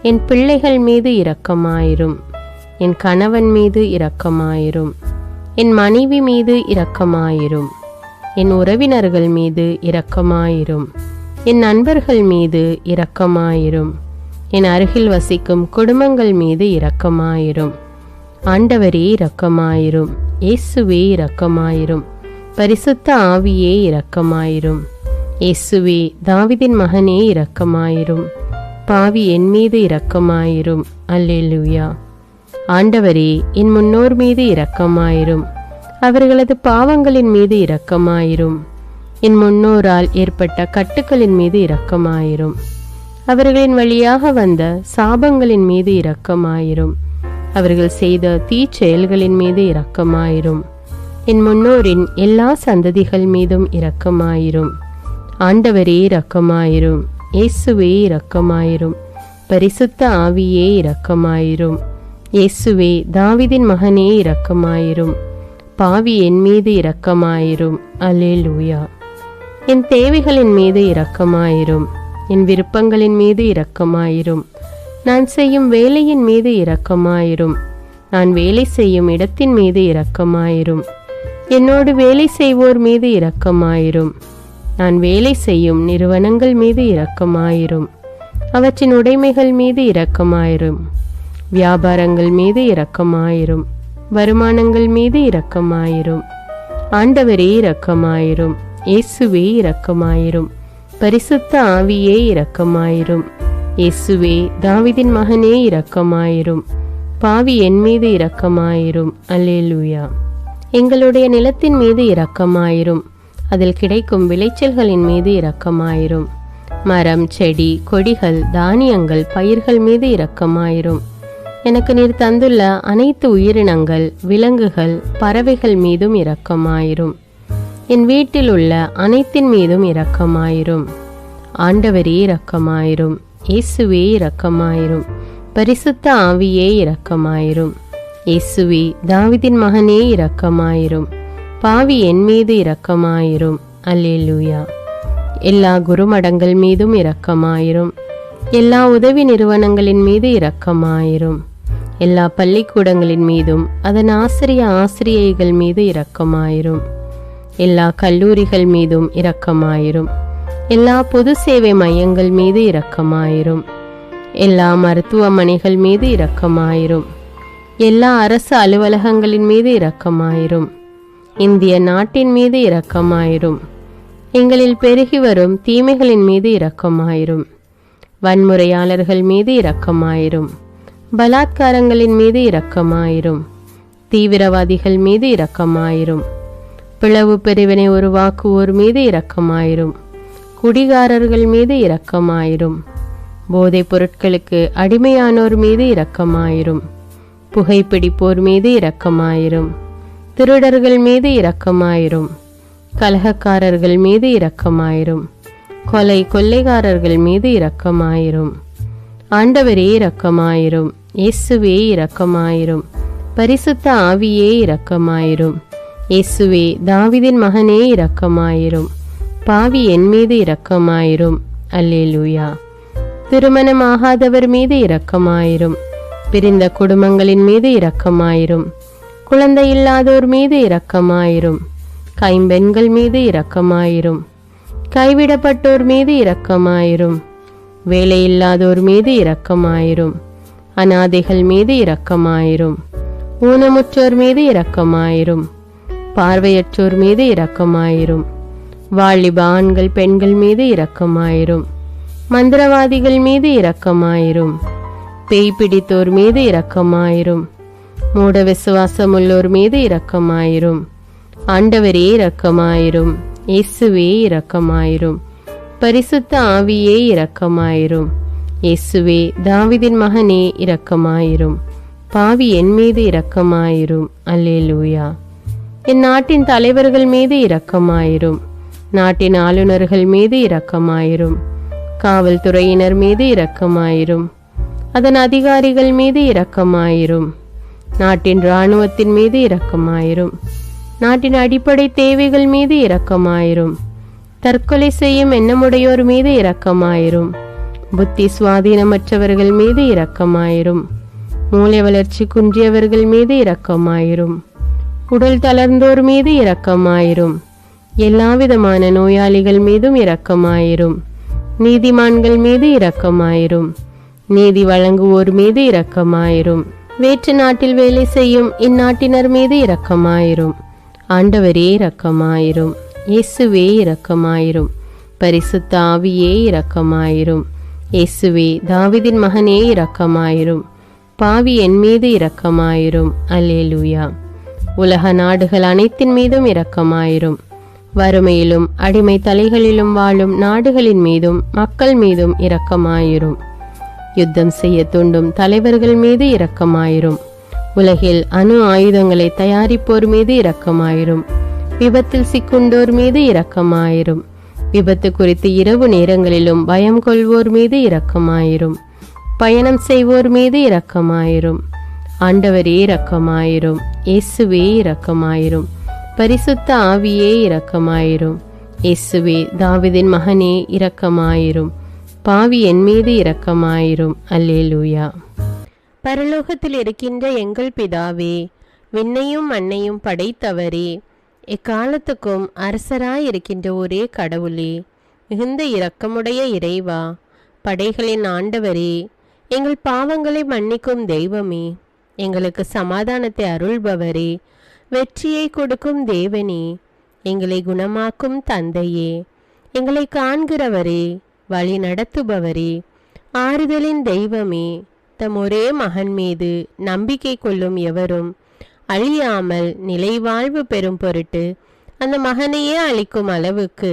என் பிள்ளைகள் மீது இரக்கமாயிரும். என் கணவன் மீது இரக்கமாயிரும். என் மனைவி மீது இரக்கமாயிரும். என் உறவினர்கள் மீது இரக்கமாயிரும். என் நண்பர்கள் மீது இரக்கமாயிரும். என் அருகில் வசிக்கும் குடும்பங்கள் மீது இரக்கமாயிரும். ஆண்டவரே இரக்கமாயிரும். இயேசுவே இரக்கமாயிரும். பரிசுத்த ஆவியே இரக்கமாயிரும். இயேசுவே, தாவீதின் மகனே இரக்கமாயிரும். பாவி என் மீது இரக்கமாயிரும். அல்லேலூயா. ஆண்டவரே, என் முன்னோர் மீது இரக்கமாயிரும். அவர்களது பாவங்களின் மீது இரக்கமாயிரும். என் முன்னோரால் ஏற்பட்ட கட்டுக்களின் மீது இரக்கமாயிரும். அவர்களின் வழியாக வந்த சாபங்களின் மீது இரக்கமாயிரும். அவர்கள் செய்த தீச்செயல்களின் மீது இரக்கமாயிரும். என் முன்னோரின் எல்லா சந்ததிகள் மீதும் இரக்கமாயிரும். ஆண்டவரே இரக்கமாயிரும். இயேசுவே இரக்கமாயிரும். பரிசுத்த ஆவியே இரக்கமாயிரும். இயேசுவே, தாவீதின் மகனே இரக்கமாயிரும். பாவி என் மீது இரக்கமாயிரும். அல்லேலூயா. என் தேவைகளின் மீது இரக்கமாயிரும். என் விருப்பங்களின் மீது இரக்கமாயிரும். நான் செய்யும் வேலையின் மீது இரக்கமாயிரும். நான் வேலை செய்யும் இடத்தின் மீது இரக்கமாயிரும். என்னோடு வேலை செய்வோர் மீது இரக்கமாயிரும். நான் வேலை செய்யும் நிறுவனங்கள் மீது இரக்கமாயிரும். அவற்றின் உடைமைகள் மீது இரக்கமாயிரும். வியாபாரங்கள் மீது இரக்கமாயிரும். வருமானங்கள் மீது இரக்கமாயிரும். ஆண்டவரே இரக்கமாயிரும். இயேசுவே இரக்கமாயிரும். பரிசுத்த ஆவியே இரக்கமாயிரும். இயேசுவே, தாவீதின் மகனே இரக்கமாயிரும். பாவி என் மீது இரக்கமாயிரும். அல்லேலூயா. எங்களுடைய நிலத்தின் மீது இரக்கமாயிரும். அதில் கிடைக்கும் விளைச்சல்களின் மீது இரக்கமாயிரும். மரம், செடி, கொடிகள், தானியங்கள், பயிர்கள் மீது இரக்கமாயிரும். எனக்கு நீர் தந்துள்ள அனைத்து உயிரினங்கள், விலங்குகள், பறவைகள் மீதும் இரக்கமாயிரும். என் வீட்டில் உள்ள அனைத்தின் மீதும் இரக்கமாயிரும். ஆண்டவரே இரக்கமாயிரும். இயேசுவே இரக்கமாயிரும். பரிசுத்த ஆவியே இரக்கமாயிரும். இயேசுவே, தாவீதின் மகனே இரக்கமாயிரும். பாவி என் மீது இரக்கமாயிரும். அல்லேலூயா. எல்லா குருமடங்கள் மீதும் இரக்கமாயிரும். எல்லா உதவி நிறுவனங்களின் மீது இரக்கமாயிரும். எல்லா பள்ளிக்கூடங்களின் மீதும் அதன் ஆசிரியைகள் மீது இரக்கமாயிரும். எல்லா கல்லூரிகள் மீதும் இரக்கமாயிரும். எல்லா பொது சேவை மையங்கள் மீது இரக்கமாயிரும். எல்லா மருத்துவமனைகள் மீது இரக்கமாயிரும். எல்லா அரசு அலுவலகங்களின் மீது இரக்கமாயிரும். இந்திய நாட்டின் மீது இரக்கமாயிரும். எங்களில் பெருகி வரும் தீமைகளின் மீது இரக்கமாயிரும். வன்முறையாளர்கள் மீது இரக்கமாயிரும். பலாத்காரங்களின் மீது இரக்கமாயிரும். தீவிரவாதிகள் மீது இரக்கமாயிரும். பிளவு பிரிவினை உருவாக்குவோர் மீது இரக்கமாயிரும். குடிகாரர்கள் மீது இரக்கமாயிரும். போதைப் பொருட்களுக்கு அடிமையானோர் மீது இரக்கமாயிரும். புகைப்பிடிப்போர் மீது இரக்கமாயிரும். திருடர்கள் மீது இரக்கமாயிரும். கலகக்காரர்கள் மீது இரக்கமாயிரும். கொள்ளைக்காரர்கள் மீது இரக்கமாயிரும். ஆண்டவரே இரக்கமாயிரும். இயேசுவே இரக்கமாயிரும். பரிசுத்த ஆவியே இரக்கமாயிரும். இயேசுவே, தாவீதின் மகனே இரக்கமாயிரும். பாவி என் மீது இரக்கமாயிரும். அல்லேலூயா. திருமணமாகாதவர் மீது இரக்கமாயிரும். பிரிந்த குடும்பங்களின் மீது இரக்கமாயிரும். குழந்தை இல்லாதோர் மீது இரக்கமாயிரும். கைம்பெண்கள் மீது இரக்கமாயிரும். கைவிடப்பட்டோர் மீது இரக்கமாயிரும். வேலையில்லாதோர் மீது இரக்கமாயிரும். அநாதைகள் மீது இரக்கமாயிரும். ஊனமுற்றோர் மீது இரக்கமாயிரும். பார்வையற்றோர் மீது இரக்கமாயிரும். வாலிப ஆண்கள் பெண்கள் மீது இரக்கமாயிரும். மந்திரவாதிகள் மீது இரக்கமாயிரும். பேய் பிடித்தோர் மீது இரக்கமாயிரும். மூட விசுவாசமுள்ளோர் மீது இரக்கமாயிரும். ஆண்டவரே இரக்கமாயிரும். இயேசுவே இரக்கமாயிரும். பரிசுத்த ஆவியே இரக்கமாயிரும். இயேசுவே தாவீதின் மகனே இரக்கமாயிரும். பாவி என் மீது இரக்கமாயிரும். அல்லேலூயா. என் நாட்டின் தலைவர்கள் மீது இரக்கமாயிரும். நாட்டின் ஆளுநர்கள் மீது இரக்கமாயிரும். காவல்துறையினர் மீது இரக்கமாயிரும். அதன் அதிகாரிகள் மீது இரக்கமாயிரும். நாட்டின் இராணுவத்தின் மீது இரக்கமாயிரும். நாட்டின் அடிப்படை தேவைகள் மீது இரக்கமாயிரும். தற்கொலை செய்யும் எண்ணமுடையோர் மீது இரக்கமாயிரும். புத்தி சுவாதீனமற்றவர்கள் மீது இரக்கமாயிரும். மூளை வளர்ச்சி குன்றியவர்கள் மீது இரக்கமாயிரும். உடல் தளர்ந்தோர் மீது இரக்கமாயிரும். எல்லாவிதமான நோயாளிகள் மீதும் இரக்கமாயிரும். நீதிமான்கள் மீது இரக்கமாயிரும். நீதி வழங்குவோர் மீது இரக்கமாயிரும். வேற்று நாட்டில் வேலை செய்யும் இந்நாட்டினர் மீது இரக்கமாயிரும். ஆண்டவரே இரக்கமாயிரும். இயேசுவே இரக்கமாயிரும். பரிசுத்த ஆவியே இரக்கமாயிரும். இயேசுவே தாவீதின் மகனே இரக்கமாயிரும். பாவி என் மீது இரக்கமாயிரும். அல்லேலூயா. உலக நாடுகள் அனைத்தின் மீதும் இரக்கமாயிரும். வறுமையிலும் அடிமை தலைகளிலும் வாழும் நாடுகளின் மீதும் மக்கள் மீதும் இரக்கமாயிரும். யுத்தம் செய்ய தூண்டும் தலைவர்கள் மீது இரக்கமாயிரும். உலகில் அணு ஆயுதங்களை தயாரிப்போர் மீது இரக்கமாயிரும். விபத்தில் சிக்குண்டோர் மீது இரக்கமாயிரும். விபத்து குறித்து இரவு நேரங்களிலும் பயம் கொள்வோர் மீது இரக்கமாயிரும். பயணம் செய்வோர் மீது இரக்கமாயிரும். ஆண்டவரே இரக்கமாயிரும். இயேசுவே இரக்கமாயிரும். பரிசுத்த ஆவியே இரக்கமாயிரும். இயேசுவே தாவீதின் மகனே இரக்கமாயிரும். பாவி என் மீது இரக்கமாயிரும். அல்லேலூயா. பரலோகத்தில் இருக்கின்ற எங்கள் பிதாவே, விண்ணையும் மண்ணையும் படைத்தவரே, எக்காலத்துக்கும் அரசராயிருக்கின்ற ஒரே கடவுளே, மிகுந்த இரக்கமுடைய இறைவா, படைகளின் ஆண்டவரே, எங்கள் பாவங்களை மன்னிக்கும் தெய்வமே, எங்களுக்கு சமாதானத்தை அருள்பவரே, வெற்றியை கொடுக்கும் தேவனே, எங்களை குணமாக்கும் தந்தையே, எங்களை காண்கிறவரே, வழி நடத்துபவரே, ஆறுதலின் தெய்வமே, தம் ஒரே மகன் மீது நம்பிக்கை கொள்ளும் எவரும் அழியாமல் நிலைவாழ்வு பெறும் பொருட்டு அந்த மகனையே அளிக்கும் அளவுக்கு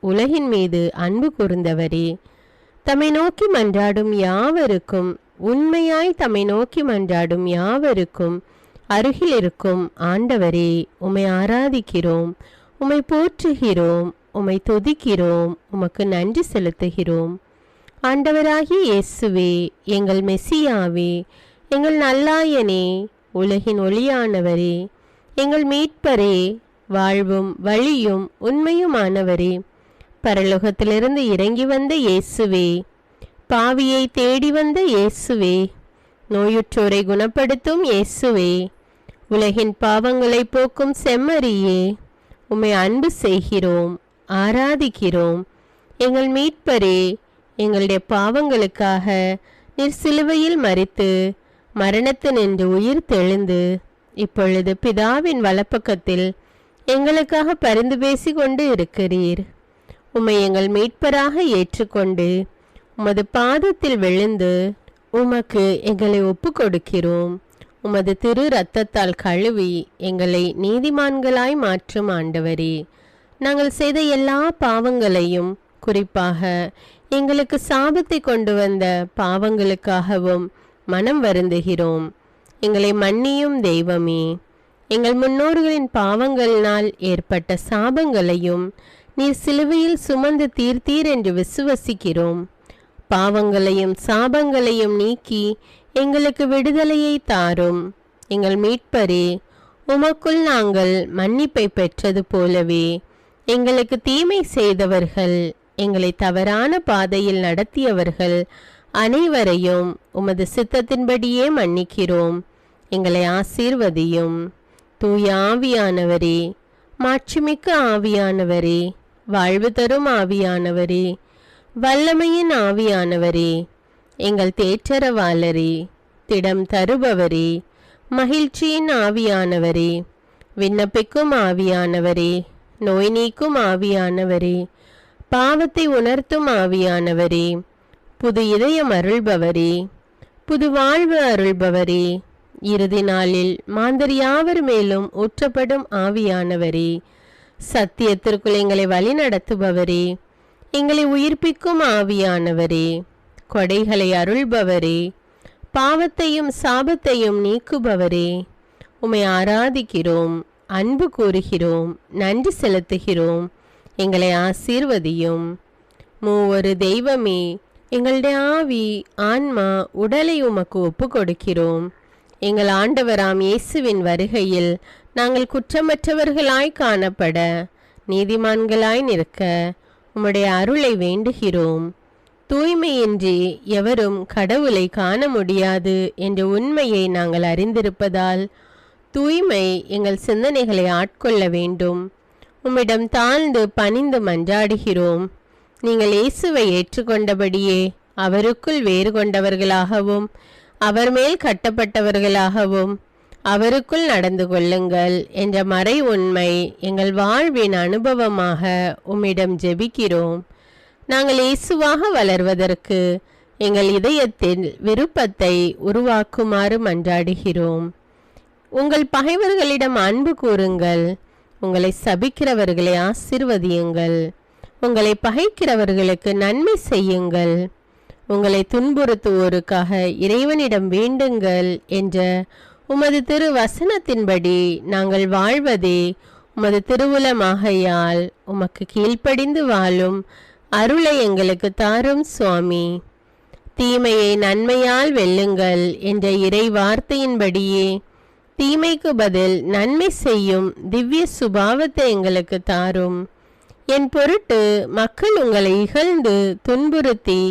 உலகின் மீது அன்பு கூர்ந்தவரே, தம்மை நோக்கி மன்றாடும் யாவருக்கும், உண்மையாய் தம்மை நோக்கி மன்றாடும் யாவருக்கும் அருகில் இருக்கும் ஆண்டவரே, உம்மை ஆராதிக்கிறோம், உம்மை போற்றுகிறோம், உம்மை துதிக்கிறோம், உமக்கு நன்றி செலுத்துகிறோம். ஆண்டவராகிய இயேசுவே, எங்கள் மெசியாவே, எங்கள் நல்லாயனே, உலகின் ஒளியானவரே, எங்கள் மீட்பரே, வாழ்வும் வழியும் உண்மையுமானவரே, பரலோகத்திலிருந்து இறங்கி வந்த இயேசுவே, பாவியை தேடி வந்த இயேசுவே, நோயுற்றோரை குணப்படுத்தும் இயேசுவே, உலகின் பாவங்களை போக்கும் செம்மறியே, உம்மை அன்பு செய்கிறோம், ஆராதிக்கிறோம். எங்கள் மீட்பரே, எங்களுடைய பாவங்களுக்காக நீர் சிலுவையில் மரித்து மரணத்தினின்று உயிர் தெழுந்து இப்பொழுது பிதாவின் வலப்பக்கத்தில் எங்களுக்காக பரிந்து பேசி கொண்டு இருக்கிறீர். உம்மை எங்கள் மீட்பராக ஏற்றுக்கொண்டு உமது பாதத்தில் விழுந்து உமக்கு எங்களை ஒப்பு கொடுக்கிறோம். உமது திரு இரத்தத்தால் கழுவி எங்களை நீதிமான்களாய் மாற்றும் ஆண்டவரே, நாங்கள் செய்த எல்லா பாவங்களையும், குறிப்பாக எங்களுக்கு சாபத்தை கொண்டு வந்த பாவங்களுக்காகவும் மனம் வருந்துகிறோம். எங்களை மன்னியும் தெய்வமே, எங்கள் முன்னோர்களின் பாவங்களினால் ஏற்பட்ட சாபங்களையும் நீர் சிலுவையில் சுமந்து தீர்த்தீர் என்று விசுவசிக்கிறோம். பாவங்களையும் சாபங்களையும் நீக்கி எங்களுக்கு விடுதலையை தாரும். எங்கள் மீட்பரே, உமக்குள் நாங்கள் மன்னிப்பை பெற்றது போலவே எங்களுக்கு தீமை செய்தவர்கள், எங்களை தவறான பாதையில் நடத்தியவர்கள் அனைவரையும் உமது சித்தத்தின்படியே மன்னிக்கிறோம். எங்களை ஆசீர்வதியும். தூய ஆவியானவரே, மாட்சிமிக்க ஆவியானவரே, வாழ்வு தரும் ஆவியானவரே, வல்லமையின் ஆவியானவரே, எங்கள் தேற்றரவாளரே, திடம் தருபவரே, மகிழ்ச்சியின் ஆவியானவரே, விண்ணப்பிக்கும் ஆவியானவரே, நோய் நீக்கும் ஆவியானவரே, பாவத்தை உணர்த்தும் ஆவியானவரே, புது இதயம் அருள்பவரே, புது வாழ்வு அருள்பவரே, இறுதி நாளில் மாந்தர் யாவர் மேலும் ஊற்றப்படும் ஆவியானவரே, சத்தியத்திற்குள் எங்களை வழி நடத்துபவரே, எங்களை உயிர்ப்பிக்கும் ஆவியானவரே, கொடைகளை அருள்பவரே, பாவத்தையும் சாபத்தையும் நீக்குபவரே, உம்மை ஆராதிக்கிறோம், அன்பு கூறுகிறோம், நன்றி செலுத்துகிறோம். எங்களை ஆசீர்வதியும். மூவொரு தெய்வமே, எங்களுடைய ஆவி, ஆன்மா, உடலை உமக்கு ஒப்பு கொடுக்கிறோம். எங்கள் ஆண்டவராம் இயேசுவின் வருகையில் நாங்கள் குற்றமற்றவர்களாய் காணப்பட, நீதிமான்களாய் நிற்க உம்முடைய அருளை வேண்டுகிறோம். தூய்மையின்றி எவரும் கடவுளை காண முடியாது என்ற உண்மையை நாங்கள் அறிந்திருப்பதால் தூய்மை எங்கள் சிந்தனைகளை ஆட்கொள்ள வேண்டும். உம்மிடம் தாழ்ந்து பணிந்து மன்றாடுகிறோம். நீங்கள் இயேசுவை ஏற்றுக்கொண்டபடியே அவருக்குள் வேறு கொண்டவர்களாகவும் அவர் மேல் கட்டப்பட்டவர்களாகவும் அவருக்குள் நடந்து கொள்ளுங்கள் என்ற மறை உண்மை எங்கள் வாழ்வின் அனுபவமாக உம்மிடம் ஜெபிக்கிறோம். நாங்கள் இயேசுவாக வளர்வதற்கு எங்கள் இதயத்தில் விருப்பத்தை உருவாக்குமாறு மன்றாடுகிறோம். உங்கள் பகைவர்களிடம் அன்பு கூறுங்கள், உங்களை சபிக்கிறவர்களை ஆசீர்வதியுங்கள், உங்களை பகைக்கிறவர்களுக்கு நன்மை செய்யுங்கள், உங்களை துன்புறுத்துவோருக்காக இறைவனிடம் வேண்டுங்கள் என்ற உமது திரு வசனத்தின்படி நாங்கள் வாழ்வதே உமது திருவுலமாகையால் உமக்கு கீழ்ப்படிந்து வாழும் அருளை எங்களுக்கு தாரும் சுவாமி. தீமையை நன்மையால் வெல்லுங்கள் என்ற இறை வார்த்தையின்படியே தீமைக்கு பதில் நன்மை செய்யும் திவ்ய சுபாவத்தை எங்களுக்கு தாரும். என் பொருட்டு மக்கள் உங்களை இகழ்ந்து துன்புறுத்தி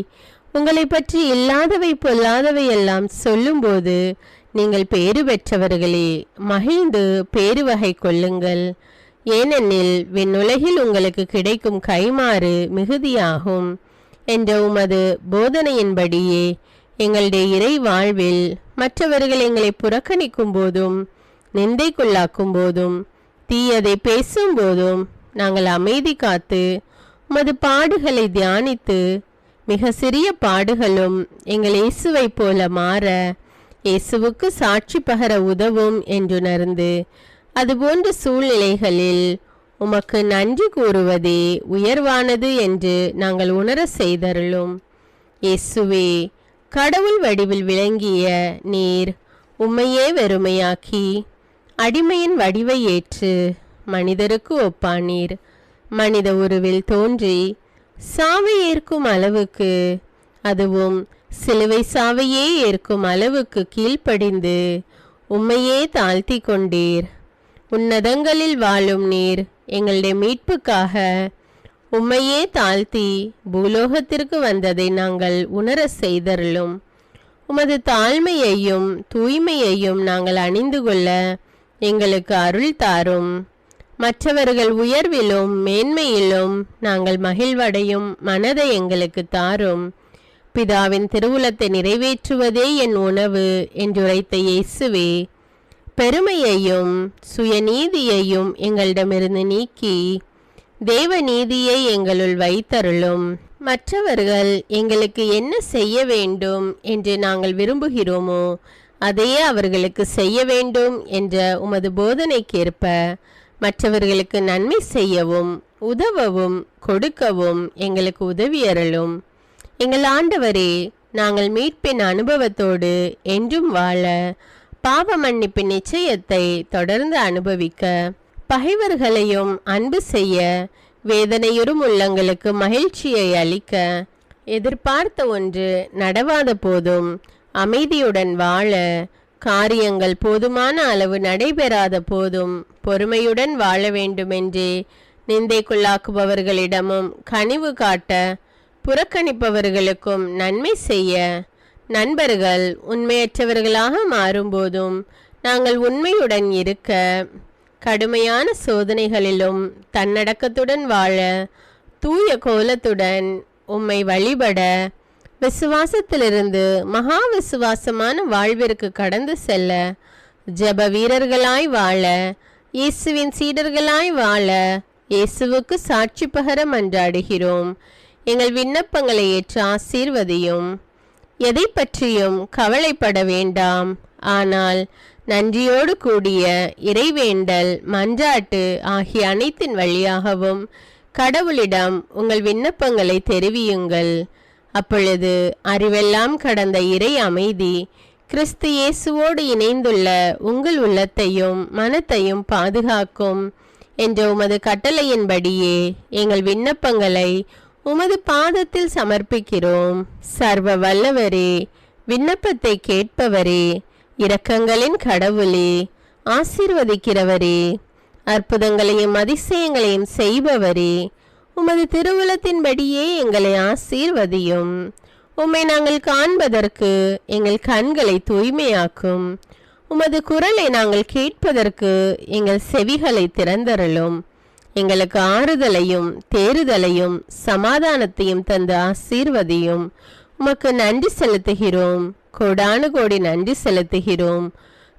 உங்களை பற்றி இல்லாதவை பொல்லாதவை எல்லாம் சொல்லும்போது நீங்கள் பேறு பெற்றவர்களே, மகிழ்ந்து பேரு வகை கொள்ளுங்கள். ஏனெனில் விண்ணுலகில் உங்களுக்கு கிடைக்கும் கைமாறு மிகுதியாகும் என்ற உமது போதனையின்படியே எங்களுடைய இறை வாழ்வில் மற்றவர்கள் எங்களை புறக்கணிக்கும் போதும் நிந்தைக்குள்ளாக்கும் போதும் தீயதை பேசும் போதும் நாங்கள் அமைதி காத்து உமது பாடுகளை தியானித்து மிக சிறிய பாடுகளும் எங்கள் இயேசுவை போல மாற இயேசுவுக்கு சாட்சி பகர உதவும் என்றுணர்ந்து அதுபோன்ற சூழ்நிலைகளில் உமக்கு நன்றி கூறுவதே உயர்வானது என்று நாங்கள் உணர செய்தருளும். இயேசுவே, கடவுள் வடிவில் விளங்கிய நீர் உம்மையே வெறுமையாக்கி அடிமையின் வடிவை ஏற்று மனிதருக்கு ஒப்பானீர். மனித உருவில் தோன்றி சாவை ஏற்கும் அளவுக்கு, அதுவும் சிலுவை சாவையே ஏற்கும் அளவுக்கு கீழ்ப்படிந்து உம்மையே தாழ்த்தி கொண்டீர். உன்னதங்களில் வாழும் நீர் எங்களுடைய மீட்புக்காக உம்மையே தாழ்த்தி பூலோகத்திற்கு வந்ததை நாங்கள் உணர செய்தருளும். உமது தாழ்மையையும் தூய்மையையும் நாங்கள் அணிந்து கொள்ள எங்களுக்கு அருள் தாரும். மற்றவர்கள் உயர்விலும் மேன்மையிலும் நாங்கள் மகிழ்வடையும் மனதை எங்களுக்கு தாரும். பிதாவின் திருவுலத்தை நிறைவேற்றுவதே என் உணவு என்றுரைத்த இயேசுவே, பெருமையையும் சுயநீதியையும் எங்களிடமிருந்து நீக்கி தேவ நீதியை எங்களுள் வைத்தருளும். மற்றவர்கள் எங்களுக்கு என்ன செய்ய வேண்டும் என்று நாங்கள் விரும்புகிறோமோ அதையே அவர்களுக்கு செய்ய வேண்டும் என்ற உமது போதனைக்கேற்ப மற்றவர்களுக்கு நன்மை செய்யவும் உதவவும் கொடுக்கவும் எங்களுக்கு உதவியருளும். எங்கள் ஆண்டவரே, நாங்கள் மீட்பின் அனுபவத்தோடு என்றும் வாழ பாவ மன்னிப்பின் நிச்சயத்தை தொடர்ந்து அனுபவிக்க பகைவர்களையும் அன்பு செய்ய வேதனையுறும் உள்ளங்களுக்கு மகிழ்ச்சியை அளிக்க எதிர்பார்த்த ஒன்று நடவாத போதும் அமைதியுடன் வாழ காரியங்கள் போதுமான அளவு நடைபெறாத போதும் பொறுமையுடன் வாழ வேண்டுமென்றே நிந்தைக்குள்ளாக்குபவர்களிடமும் கனிவு காட்ட புறக்கணிப்பவர்களுக்கும் நன்மை செய்ய நண்பர்கள் உண்மையற்றவர்களாக மாறும்போதும் நாங்கள் உண்மையுடன் இருக்க கடுமையான சோதனைகளிலும் தன்னடக்கத்துடன் வாழ தூய கோலத்துடன் உம்மை வழிபட விசுவாசத்திலிருந்து மகா விசுவாசமான வாழ்விற்கு கடந்து செல்ல ஜெப வீரர்களாய் வாழ இயேசுவின் சீடர்களாய் வாழ இயேசுவுக்கு சாட்சி பகர மன்றாடுகிறோம். எங்கள் விண்ணப்பங்களை ஏற்று ஆசீர்வதியும். எதை பற்றியும் கவலைப்பட வேண்டாம். ஆனால் நன்றியோடு கூடிய இறைவேண்டல், மன்றாட்டு ஆகிய அனைத்தின் வழியாகவும் கடவுளிடம் உங்கள் விண்ணப்பங்களை தெரிவியுங்கள். அப்பொழுது அறிவெல்லாம் கடந்த இறை அமைதி கிறிஸ்து இயேசுவோடு இணைந்துள்ள உங்கள் உள்ளத்தையும் மனத்தையும் பாதுகாக்கும் என்ற உமது கட்டளையின்படியே எங்கள் விண்ணப்பங்களை உமது பாதத்தில் சமர்ப்பிக்கிறோம். சர்வ வல்லவரே, விண்ணப்பத்தை கேட்பவரே, இரக்கங்களின் கடவுளே, ஆசீர்வதிக்கிறவரே, அற்புதங்களையும் அதிசயங்களையும் செய்பவரே, உமது திருவுளத்தின்படியே எங்களை ஆசீர்வதியும். உம்மை நாங்கள் காண்பதற்கு எங்கள் கண்களை தூய்மையாக்கும். உமது குரலை நாங்கள் கேட்பதற்கு எங்கள் செவிகளை திறந்தருளும். எங்களுக்கு ஆறுதலையும் தேறுதலையும் சமாதானத்தையும் தந்து ஆசீர்வதியும். உமக்கு நன்றி செலுத்துகிறோம். கோடானு கோடி நன்றி செலுத்துகிறோம்.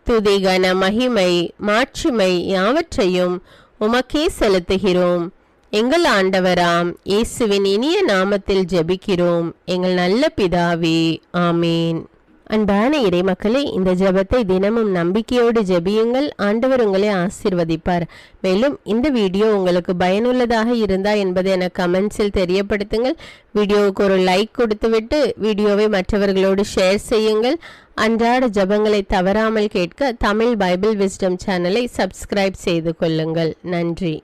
துதி, கன, மகிமை, மாட்சிமை யாவற்றையும் உமக்கே செலுத்துகிறோம். எங்கள் ஆண்டவராம் இயேசுவின் இனிய நாமத்தில் ஜெபிக்கிறோம் எங்கள் நல்ல பிதாவே, ஆமேன். அன்பான இறைமக்களே, இந்த ஜெபத்தை தினமும் நம்பிக்கையோடு ஜெபியுங்கள். ஆண்டவர் உங்களை ஆசீர்வதிப்பார். மேலும் இந்த வீடியோ உங்களுக்கு பயனுள்ளதாக இருந்தா என்பதை எனக்கு கமெண்ட்ஸில் தெரியப்படுத்துங்கள். வீடியோவுக்கு ஒரு லைக் கொடுத்துவிட்டு வீடியோவை மற்றவர்களோடு ஷேர் செய்யுங்கள். அன்றாட ஜெபங்களை தவறாமல் கேட்க தமிழ் பைபிள் விஸ்டம் சேனலை சப்ஸ்கிரைப் செய்து கொள்ளுங்கள். நன்றி.